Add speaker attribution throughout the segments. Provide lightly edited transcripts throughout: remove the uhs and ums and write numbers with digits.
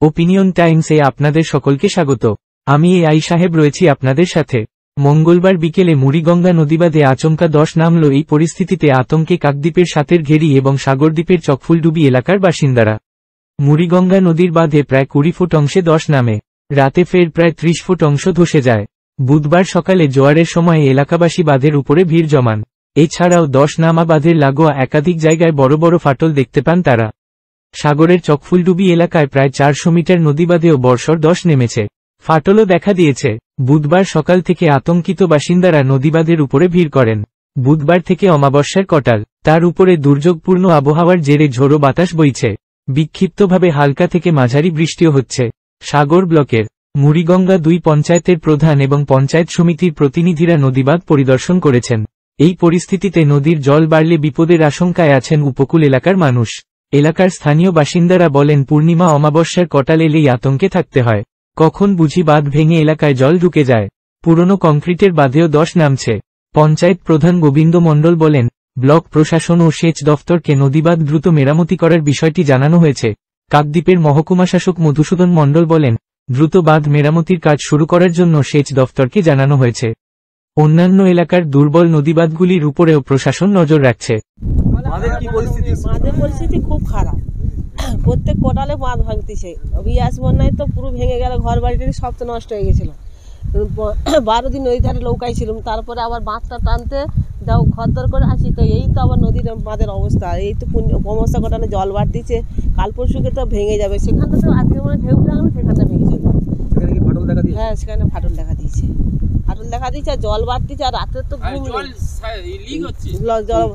Speaker 1: Opinion টাইমসে আপনাদের সকলকে স্বাগত। আমি এআই সাহেব রয়েছি আপনাদের সাথে। মঙ্গলবার বিকেলে মুড়িগঙ্গা নদীবাঁধে আচমকা 10 নামল। এই পরিস্থিতিতে আতঙ্কে কাকদ্বীপের সাতের ঘেরি এবং সাগরদ্বীপের চকফুলডুবি এলাকার বাসিন্দারা। মুড়িগঙ্গা নদীর বাঁধে প্রায় 20 ফুট অংশে 10 নামে, রাতে ফের প্রায় 30 ফুট অংশ ধসে যায়। বুধবার সকালে জোয়ারের সময় এলাকাবাসী বাঁধের উপরে ভিড় জমান। এছাড়াও 10 নামা বাঁধের লাগোয়া একাধিক জায়গায় বড় বড় ফাটল দেখতে পান তারা। সাগরের চকফুলডুবি এলাকায় প্রায় 400 মিটার নদীবাঁধেও বর্ষর 10 নেমেছে, ফাটলও দেখা দিয়েছে। বুধবার সকাল থেকে আতঙ্কিত বাসিন্দারা নদীবাঁধের উপরে ভিড় করেন। বুধবার থেকে অমাবস্যার কটাল, তার উপরে দুর্যোগপূর্ণ আবহাওয়ার জেরে ঝোড়ো বাতাস বইছে। বিক্ষিপ্তভাবে হালকা থেকে মাঝারি বৃষ্টিও হচ্ছে। সাগর ব্লকের মুড়িগঙ্গা 2 পঞ্চায়েতের প্রধান এবং পঞ্চায়েত সমিতির প্রতিনিধিরা নদীবাঁধ পরিদর্শন করেছেন। এই পরিস্থিতিতে নদীর জল বাড়লে বিপদের আশঙ্কায় আছেন উপকূল এলাকার মানুষ। এলাকার স্থানীয় বাসিন্দারা বলেন, পূর্ণিমা অমাবস্যার কটাল এলেই আতঙ্কে থাকতে হয়। কখন বুঝি বাঁধ ভেঙে এলাকায় জল ঢুকে যায়। পুরনো কংক্রিটের বাঁধেও 10 নামছে। পঞ্চায়েত প্রধান গোবিন্দ মণ্ডল বলেন, ব্লক প্রশাসন ও সেচ দফতরকে নদীবাঁধ দ্রুত মেরামতি করার বিষয়টি জানানো হয়েছে। কাকদ্বীপের মহকুমা শাসক মধুসূদন মণ্ডল বলেন, দ্রুত বাঁধ মেরামতির কাজ শুরু করার জন্য সেচ দফতরকে জানানো হয়েছে। অন্যান্য এলাকার দুর্বল নদীবাঁধগুলির উপরেও প্রশাসন নজর রাখছে।
Speaker 2: বাঁধের পরিস্থিতি খুব খারাপ, প্রত্যেক কোটালে বাঁধ ভাঙতেছে। বিয়াস বন্যায় তো পুরো ভেঙে গেল, ঘর বাড়িটি সব তো নষ্ট হয়ে গেছিল। 12 দিন ওই ধারে নৌকায় ছিলাম, তারপরে আবার বাঁধটা টানতে যাও খদ্দর করে আসি, তো এই তো আবার নদীর বাঁধের অবস্থা। এই তো অবস্থা কোটালে জল বাড়তিছে, কাল পরশুকে তো ভেঙে যাবে। সেখানটা তো আজকে মানে ঢেউ লাগানো, সেখানটা ভেঙে চলে যাবে। হ্যাঁ, সেখানে ফাটল দেখা দিয়েছে, ফাটল দেখা দিয়েছে, আর জল বাড়তিছে। আর রাতে তো জল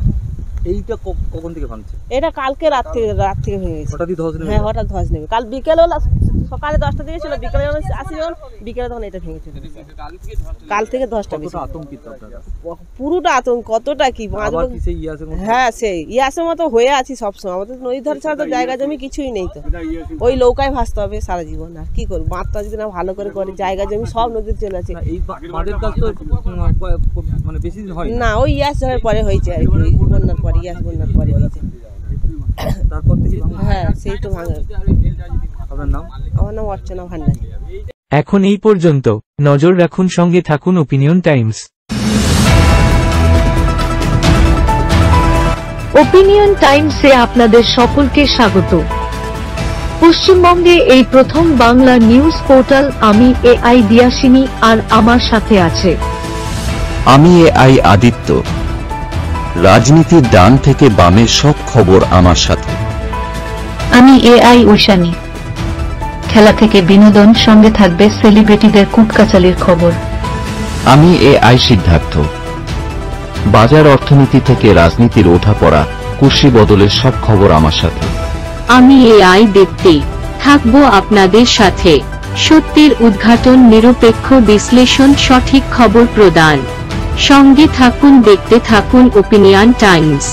Speaker 3: এইটা কখন থেকে ভাঙছে?
Speaker 2: এটা কালকে রাত থেকে ভেঙে গেছে। হ্যাঁ, হঠাৎ ধস নেবে। কাল বিকেলে সকালে 10টা দিকে ছিল, বিকেলে আসি যখন, বিকেলে তখন এটা ভেঙেছে। কাল থেকে 10টা বেশি
Speaker 3: আতঙ্কিত আপনারা?
Speaker 2: পুরোটা আতঙ্ক, কতটা কি। হ্যাঁ, সেই ইয়াসের মতো হয়ে আছি সবসময়। আমাদের নদী ধার ছাড়া তো জায়গা জমি কিছুই নেই, তো ওই নৌকায় ভাসতে হবে সারা জীবন। আর কি করবো, বাঁধটা যদি না ভালো করে করে, জায়গা জমি সব নদীতে চলে আছে। না, ওই ইয়াস ঝড়ের পরে হয়েছে আর কি, বন্যার পরে, ইয়াস বন্যার পরে হয়েছে। হ্যাঁ, সেই তো ভাঙা।
Speaker 3: আপনার নাম?
Speaker 2: আমার নাম অর্চনা ভান্ডারী।
Speaker 1: এখন এই পর্যন্ত। নজর রাখুন, সঙ্গে থাকুন ওপিনিয়ন টাইমস।
Speaker 4: ওপিনিয়ন টাইমসে আপনাদের সকলকে স্বাগত। পশ্চিমবঙ্গে এই প্রথম বাংলা নিউজ পোর্টাল। আমি এআই দিয়াসিনী, আর আমার সাথে আছে
Speaker 5: আমি এআই আদিত্য। রাজনীতির ডান থেকে বামের সব খবর আমার সাথে।
Speaker 4: আমি এআই ঐশানী। খেলা থেকে বিনোদন, সঙ্গে থাকবে সেলিব্রিটিদের কুটকাচালির খবর।
Speaker 5: আমি এআই সিদ্ধার্থ। বাজার অর্থনীতি থেকে রাজনীতির ওঠাপড়া, কুর্সি বদলের সব খবর আমার সাথে।
Speaker 6: আমি এআই দীপ্তি, থাকবো আপনাদের সাথে। সত্যের উদ্ঘাটন, নিরপেক্ষ বিশ্লেষণ, সঠিক খবর প্রদান। সঙ্গে থাকুন, দেখতে থাকুন ওপিনিয়ন টাইমস।